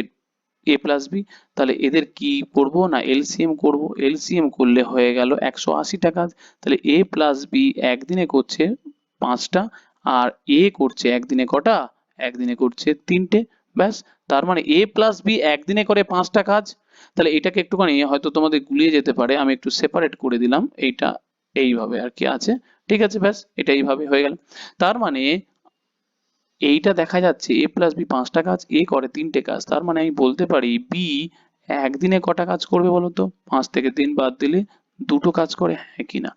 Speaker 1: এ প্লাস বি। তাহলে এদের কি করব? না এলসিএম করব। এলসিএম করলে হয়ে গেল 180টা কাজ। তাহলে এ প্লাস বি একদিনে করছে 5টা, আর এ করছে একদিনে কটা? একদিনে করছে 3টে। ব্যাস। তার মানে এ প্লাস বি একদিনে করে 5টা কাজ। তাহলে এটাকে একটুখানি হয়তো তোমাদের গুলিয়ে যেতে পারে, আমি একটু সেপারেট করে দিলাম এইটা, এইভাবে আর কি আছে। ঠিক আছে, ব্যাস এটা এইভাবে হয়ে গেল। তার মানে এইটা দেখা যাচ্ছে এ প্লাস বি 5টা কাজ, এ করে 3টে কাজ। তার মানে আমি বলতে পারি বি একদিনে কটা কাজ করবে বলো তো? 5 থেকে 3 বাদ দিলে 2টো কাজ করে, হ্যাঁ কি না?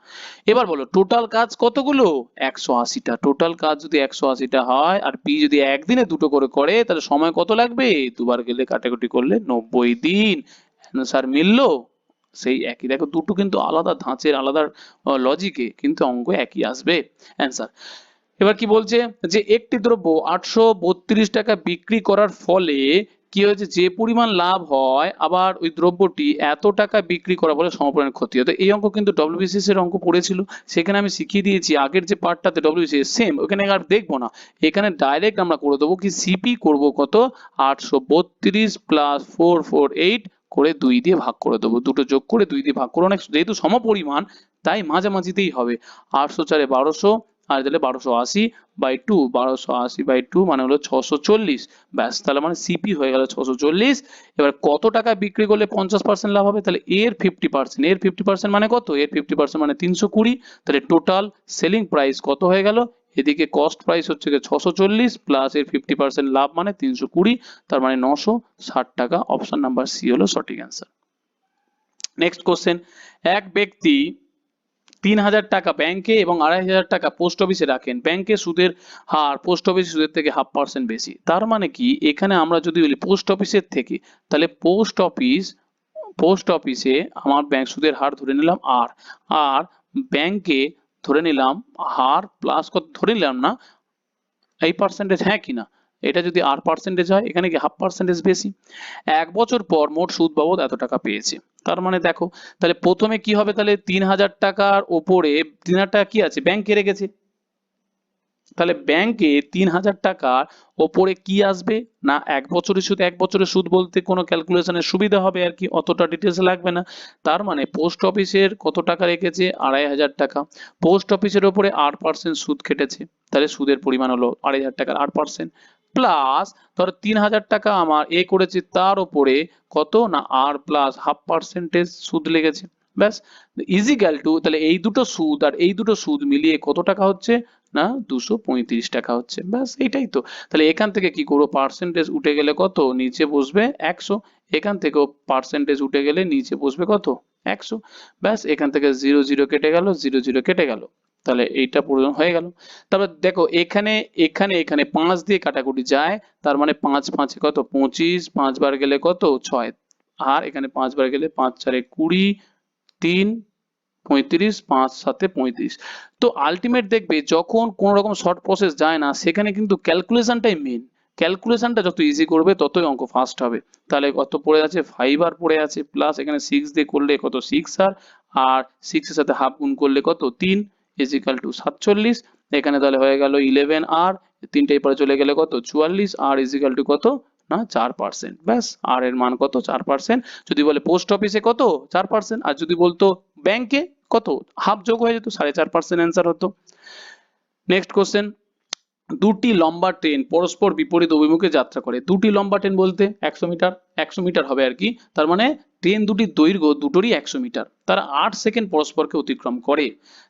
Speaker 1: এবার বলো টোটাল কাজ কতগুলো? 180টা। টোটাল কাজ যদি 180টা হয় আর বি যদি একদিনে 2টো করে করে তাহলে সময় কত লাগবে? দুবার গেলে কাটাকুটি করলে 90 দিন। অ্যান্সার মিললো? সেই একই। দেখো দুটো কিন্তু আলাদা ধাঁচের, আলাদা লজিকে, কিন্তু অঙ্ক একই আসবে অ্যান্সার। এবার কি বলছে? যে একটি দ্রব্য 832 টাকা বিক্রি করার ফলে কি হয়েছে? যে পরিমাণ লাভ হয় আবার ওই দ্রব্যটি এত টাকা বিক্রি করার ফলে সমপরিমাণ ক্ষতি হয়। তো এই অঙ্ক কিন্তু ডব্লিউবিসিএস এর অঙ্ক পড়েছিল, সেখানে আমি শিখিয়ে দিয়েছি আগের যে পার্টটাতে ডব্লিউবিসিএস সেম, ওখানে আর দেখবো না। এখানে ডাইরেক্ট আমরা করে দেবো কি সিপি করব কত? 832 প্লাস 448 করে 2 দিয়ে ভাগ করে দেবো। দুটো যোগ করে 2 দিয়ে ভাগ করে, অনেক যেহেতু সমপরিমাণ তাই মাঝামাঝিতেই হবে। 800 চারে 1200, আর তাহলে 1280 বাই 2, 1280 বাই 2 মানে হলো 640। ব্যাস, তাহলে মানে সিপি হয়ে গেল 640। এবার কত টাকা বিক্রি করলে 50% লাভ হবে? তাহলে এর 50%, এর 50% মানে কত? এর 50% মানে 320। তাহলে টোটাল সেলিং প্রাইস কত হয়ে গেল? এদিকে কস্ট প্রাইস হচ্ছে 640 প্লাস এর 50% লাভ মানে 320, তার মানে 960 টাকা। অপশন নাম্বার সি হলো সঠিক অ্যান্সার। নেক্সট কোশ্চেন, এক ব্যক্তি 3000 টাকা ব্যাংকে এবং 2500 টাকা পোস্ট অফিসে রাখেন। ব্যাংকে সুদের হার পোস্ট অফিস সুদের থেকে 0.5% বেশি। তার মানে কি? এখানে আমরা যদি বলি পোস্ট অফিসের থেকে, তাহলে পোস্ট অফিসে আমার ব্যাংক সুদের হার ধরে নিলাম আর, আর ব্যাংকে ধরে নিলাম হার প্লাস কত ধরে নিলাম না এই পার্সেন্টেজ, হ্যাঁ কিনা? এটা যদি আর পার্সেন্টেজ হয়, এখানে কি 0.5% বেশি। 1 বছর পর মোট সুদ বাবদ এত টাকা পেয়েছে। তার মানে দেখো, তাহলে প্রথমে কি হবে? তাহলে 3000 টাকার ওপরে 3000 টাকা কি আছে? ব্যাংকে রেখেছে। তাহলে ব্যাংকে 3000 টাকার ওপরে কি আসবে? না 1 বছরের সুদ। 1 বছরের সুদ বলতে কোনো ক্যালকুলেশনের সুবিধা হবে আর কি, অতটা ডিটেলস লাগবে না। তার মানে পোস্ট অফিসের কত টাকা রেখেছে? 2500 টাকা। পোস্ট অফিসের ওপরে 8% সুদ কেটেছে, তাহলে সুদের পরিমাণ হলো 2500 টাকার 8%। প্লাস ধরো 3000 টাকা আমার এ করেছে, তার উপরে কত? না আর প্লাস 0.5% সুদ লেগেছে। ব্যাস, ইজিক্যাল টু, তাহলে এই দুটো সুদ আর এই দুটো সুদ মিলিয়ে কত টাকা হচ্ছে? না 235 টাকা হচ্ছে। ব্যাস এটাই তো। তাহলে এখান থেকে কি করবো? পার্সেন্টেজ উঠে গেলে কত? নিচে বসবে 100। এখান থেকেও পার্সেন্টেজ উঠে গেলে নিচে বসবে কত? 100। ব্যাস, এখান থেকে 0 0 কেটে গেল, 0 0 কেটে গেল। তাহলে এইটা পুরো হয়ে গেল। তারপর দেখো এখানে এখানে এখানে 5 দিয়ে কাটাকুটি যায়, তার মানে 5 5 কত? 25, 5 বার গেলে কত? 6। আর এখানে 5 বার গেলে 5 4 20, 3 35, 5 7 35। তো আলটিমেট দেখবে যখন কোন রকম শর্ট প্রসেস যায় না, সেখানে কিন্তু ক্যালকুলেশনটাই মেন। ক্যালকুলেশনটা যত ইজি করবে ততই অঙ্ক ফাস্ট হবে। তাহলে কত পড়ে আছে? 5 আর পড়ে আছে, প্লাস এখানে 6 দিয়ে করলে কত? 6 আর 6 এর সাথে হাফ গুণ করলে কত? 3 ইজিক্যাল টু 47। এখানে তাহলে হয়ে গেল 11 আর, তিনটে পরে চলে গেলে কত? 44 আর ইজিক্যাল টু কত? না 4%। ব্যাস, আর এর মান কত? 4%। যদি বলে পোস্ট অফিসে কত? 4%। আর যদি বলতো ব্যাংকে কত? হাফ যোগ হয়ে যেত, 4.5% অ্যান্সার হতো। নেক্সট কোশ্চেন, দুটি লম্বা ট্রেন পরস্পর বিপরীত অভিমুখে যাত্রা করে। দুটি লম্বা ট্রেন বলতে 100 মিটার, 100 মিটার হবে আর কি। তার মানে ট্রেন দুটির দৈর্ঘ্য দুটোরই 100 মিটার, তারা 8 সেকেন্ড পরস্পরকে অতিক্রম করে।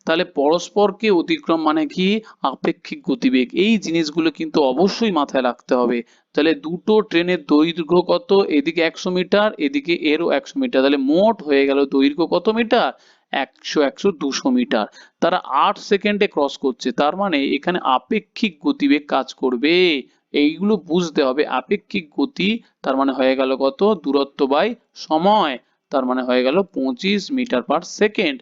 Speaker 1: তাহলে পরস্পরকে অতিক্রম মানে কি? আপেক্ষিক গতিবেগ। এই জিনিসগুলো কিন্তু অবশ্যই মাথায় রাখতে হবে। তাহলে দুটো ট্রেনের দৈর্ঘ্য কত? এদিকে 100 মিটার, এদিকে এরও 100 মিটার, তাহলে মোট হয়ে গেল দৈর্ঘ্য কত মিটার? 100 100 200 মিটার। তারা 8 সেকেন্ডে ক্রস করছে, তার মানে এখানে আপেক্ষিক গতিবেগ কাজ করবে। এইগুলো বুঝতে হবে। আপেক্ষিক গতি তার মানে হয়ে গেল কত? দূরত্ব বাই সময়, তার মানে হয়ে গেল 25 মিটার পার সেকেন্ড।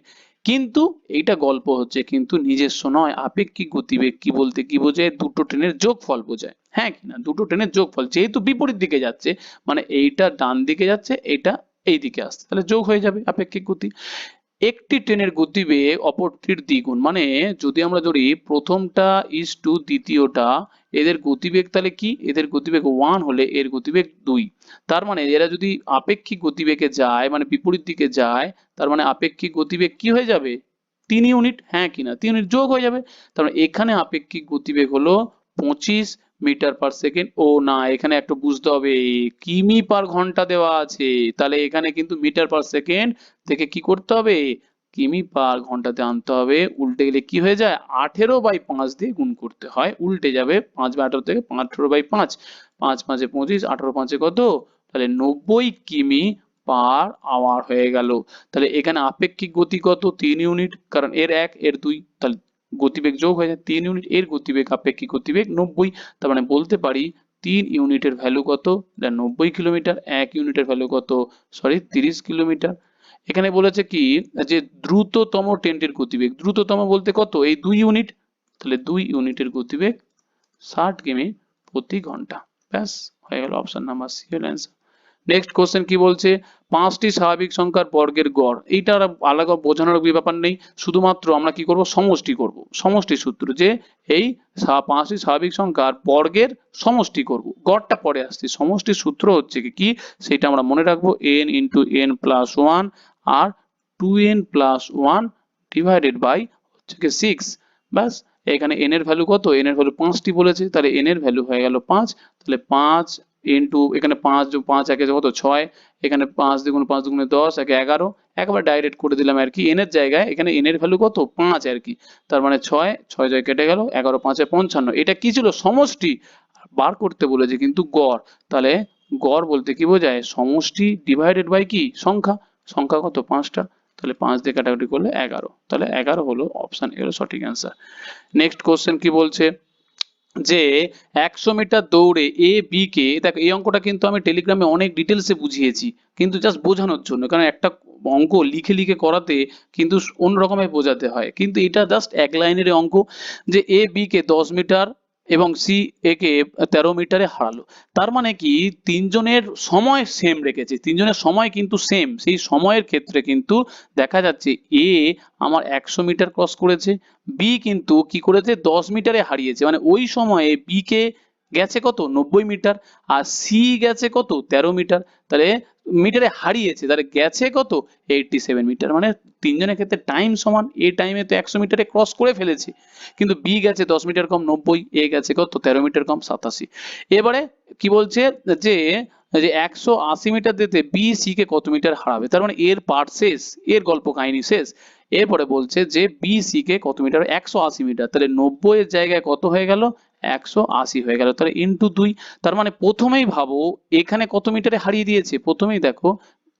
Speaker 1: কিন্তু এইটা গল্প হচ্ছে, কিন্তু নিজস্ব নয়। আপেক্ষিক গতিবেগ কি বলতে কি বোঝায়? দুটো ট্রেনের যোগফল বোঝায়, হ্যাঁ কিনা? দুটো ট্রেনের যোগফল, যেহেতু বিপরীত দিকে যাচ্ছে মানে এইটা ডান দিকে যাচ্ছে, এইটা এই দিকে আসছে, তাহলে যোগ হয়ে যাবে আপেক্ষিক গতি। একটি ট্রেনের গতিবেগ অপরটির দ্বিগুণ, মানে যদি আমরা ধরি প্রথমটা ইজ টু দ্বিতীয়টা, এদের গতিবেগ তাহলে কি? এদের গতিবেগ 1 হলে এর গতিবেগ 2। তার মানে এরা যদি আপেক্ষিক গতিবেগে যায় মানে বিপরীত দিকে যায়, তার মানে আপেক্ষিক গতিবেগ কি হয়ে যাবে? 3 ইউনিট, হ্যাঁ কিনা? 3 ইউনিট যোগ হয়ে যাবে। তার মানে এখানে আপেক্ষিক গতিবেগ হলো 25 মিটার পার সেকেন্ড। ও না, এখানে একটু বুঝতে হবে, কিমি পার ঘন্টা দেওয়া আছে, তাহলে এখানে কিন্তু মিটার পার সেকেন্ড থেকে কি করতে হবে? কিমি পার ঘন্টাতে আনতে হবে। উল্টে গেলে কি হয়ে যায়? 18/5 দিয়ে গুণ করতে হয়, উল্টে যাবে। 5/18 থেকে 18/5, 5 5 25, 18 5 কত? তাহলে 90 কিমি পার আওয়ার হয়ে গেল। তাহলে এখানে আপেক্ষিক গতি কত? 3 ইউনিট, কারণ এর 1 এর 2, তাহলে গতিবেগ যোগ হয়ে যায় 3 ইউনিট। এর গতিবেগ আপেক্ষিক গতিবেগ 90, তার মানে বলতে পারি 3 ইউনিটের ভ্যালু কত? 90 কিলোমিটার। 1 ইউনিটের ভ্যালু কত? 30 কিলোমিটার। এখানে বলেছে কি যে দ্রুততম ট্রেনটির গতিবেগ, দ্রুততম বলতে কত? এই 2 ইউনিট, তাহলে 2 ইউনিটের গতিবেগ 60 কিমি প্রতি ঘন্টা। ব্যাস হয়ে গেল, অপশন নাম্বার সি এর অ্যান্সার। নেক্সট কোশ্চেন কি বলছে? 5টি স্বাভাবিক সংখ্যার বর্গের গড়। এইটা আর আলাদা বোঝানোর ব্যাপার নেই, শুধুমাত্র আমরা কি করব? সমষ্টি করব। সমষ্টি সূত্র, যে এই 5টি স্বাভাবিক সংখ্যার বর্গের সমষ্টি করব, গড়টা পরে আসছে। সমষ্টির সূত্র হচ্ছে কি সেটা আমরা মনে রাখবো, n ইন্টু n প্লাস 1 আর 2n প্লাস 1 ডিভাইডেড বাই হচ্ছে কি 6। ব্যাস, এখানে n এর ভ্যালু কত? n এর ভ্যালু 5টি বলেছে, তাহলে n এর ভ্যালু হয়ে গেল 5। তাহলে 5 ইন্টু এখানে 5 5 একে কত? 6, এখানে 5 দ্বিগুণ 5 দুগুণে 10, একে 11, একবার ডাইরেক্ট করে দিলাম আর কি। n এর জায়গায় এখানে n এর ভ্যালু কত? 5 আর কি। তার মানে 6 6 6 কেটে গেল, 11 5 55। এটা কি ছিল? সমষ্টি। বার করতে বলেছে কিন্তু গড়। তাহলে গড় বলতে কি বোঝায়? সমষ্টি ডিভাইডেড বাই কি? সংখ্যা। সংখ্যা কত? 5টা। তাহলে 5 দিয়ে কাটাকাটি করলে 11, তাহলে 11 হলো অপশন এর সঠিক অ্যান্সার। নেক্সট কোশ্চেন কি বলছে? যে 100 মিটার দৌড়ে এ বি কে, দেখো এই অঙ্কটা কিন্তু আমি টেলিগ্রামে অনেক ডিটেলসে বুঝিয়েছি, কিন্তু জাস্ট বোঝানোর জন্য, কারণ একটা অঙ্ক লিখে লিখে করাতে কিন্তু অন্য রকমের বোঝাতে হয়, কিন্তু এটা জাস্ট এক লাইনের অঙ্ক। যে এ বি কে 10 মিটার এবং সি এ কে 13 মিটারে হারালো। তার মানে কি তিনজনের সময় সেম রেখেছে, তিনজনের সময় কিন্তু সেম। সেই সময়ের ক্ষেত্রে কিন্তু দেখা যাচ্ছে এ আমার 100 মিটার ক্রস করেছে, বি কিন্তু কি করেছে? 10 মিটারে হারিয়েছে, মানে ওই সময়ে বি কে গেছে কত? 90 মিটার, আর সি গেছে কত? 13 মিটার। তাহলে মিটারে হারিয়েছে, তাহলে গেছে কত? 87 মিটার। মানে তিনজনের ক্ষেত্রে টাইম সমান। এ টাইমে তো 100 মিটারে ক্রস করে ফেলেছে, কিন্তু বি গেছে 10 মিটার কম 90, এ গেছে কত? 13 মিটার কম 87। এবারে কি বলছে? যে যে 180 মিটার যেতে বি সি কে কত মিটার হারাবে, তার মানে এর পার্ট শেষ, এর গল্প কাহিনী শেষ। এরপরে বলছে যে বি সি কে কত মিটার? 180 মিটার, তাহলে 90 এর জায়গায় কত হয়ে গেল? 180 হয়ে গেল, তাহলে ইন্টু 2। তার মানে প্রথমেই ভাবো এখানে কত মিটারে হারিয়ে দিয়েছে? প্রথমেই দেখো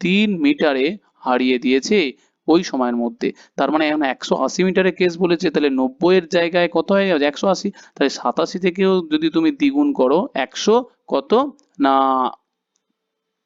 Speaker 1: 3 মিটারে হারিয়ে দিয়েছে ওই সময়ের মধ্যে। তার মানে এখন 180 মিটারের কেস বলেছে, তাহলে 90 এর জায়গায় কত হয়ে যাবে? 180, তাহলে 87 থেকেও যদি তুমি দ্বিগুণ করো 100 কত না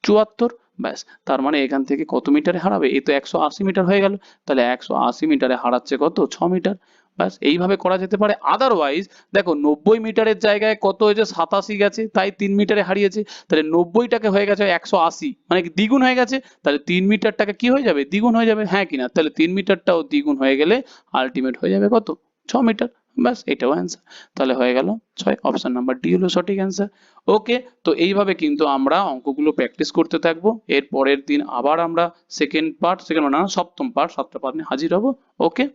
Speaker 1: 74। ব্যাস, তার মানে এখান থেকে কত মিটারে হারাবে? এই তো 180 মিটার হয়ে গেল, তাহলে 180 মিটারে হারাচ্ছে কত? 6 মিটার। ব্যাস, এইভাবে করা যেতে পারে। আদারওয়াইজ দেখো 90 মিটারের জায়গায় কত হয়েছে? 87 গেছে, তাই 3 মিটারে হারিয়েছে, তাহলে 90টাকে হয়ে গেছে 180, মানে কি দ্বিগুণ হয়ে গেছে, তাহলে 3 মিটারটাকে কি হয়ে যাবে? দ্বিগুণ হয়ে যাবে, হ্যাঁ কিনা? তাহলে 3 মিটারটাও দ্বিগুণ হয়ে গেলে আলটিমেট হয়ে যাবে কত? 6 মিটার। ব্যাস, এটাও অ্যান্সার। তাহলে হয়ে গেল 6, অপশন নাম্বার ডি হলো সঠিক অ্যান্সার। ওকে, তো এইভাবে কিন্তু আমরা অঙ্কগুলো প্র্যাকটিস করতে থাকবো। এর পরের দিন আবার আমরা সেকেন্ড পার্ট, সেকেন্ড না সপ্তম পার্ট, 7টা পার্ট নিয়ে হাজির হব। ওকে।